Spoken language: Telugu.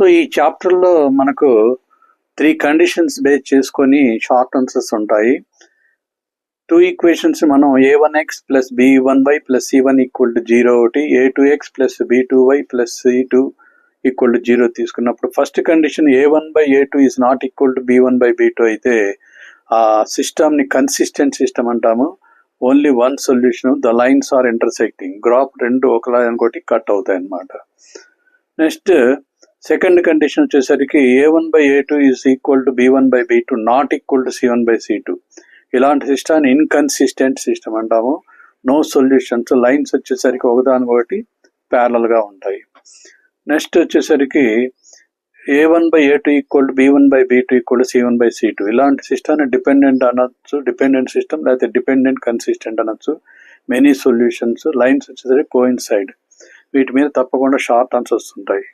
సో ఈ చాప్టర్లో మనకు 3 కండిషన్స్ బేస్ చేసుకొని షార్ట్ ఆన్సర్స్ ఉంటాయి. 2 ఈక్వేషన్స్ మనం a1x plus b1y plus c1 equal to 0 ఒకటి, a2x plus b2y plus c2 equal to 0 తీసుకున్నప్పుడు first condition a1/a2 is not equal to b1/b2 అయితే ఆ సిస్టమ్ని కన్సిస్టెంట్ సిస్టమ్ అంటాము. Only one solution, the lines are intersecting, graph రెండు ఒకలా ఇంకోటి కట్ అవుతాయి అన్నమాట. నెక్స్ట్ సెకండ్ కండిషన్ వచ్చేసరికి a1/a2 is equal to b1/b2 not equal to c1/c2. ఇలాంటి సిస్టమ్ ఇన్కన్సిస్టెంట్ సిస్టమ్ అంటాము. నో సొల్యూషన్స్, లైన్స్ వచ్చేసరికి ఒకదానికొకటి ప్యారలల్ గా ఉంటాయి. నెక్స్ట్ వచ్చేసరికి a1/a2 equal to b1/b2 equal to c1/c2. ఇలాంటి సిస్టమ్ డిపెండెంట్ అనొచ్చు, డిపెండెంట్ సిస్టమ్ లేకపోతే డిపెండెంట్ కన్సిస్టెంట్ అనొచ్చు. మెనీ సొల్యూషన్స్, లైన్స్ వచ్చేసరికి కోయిన్సైడ్. వీటి మీద తప్పకుండా షార్ట్ ఆన్సర్స్ ఉంటాయి.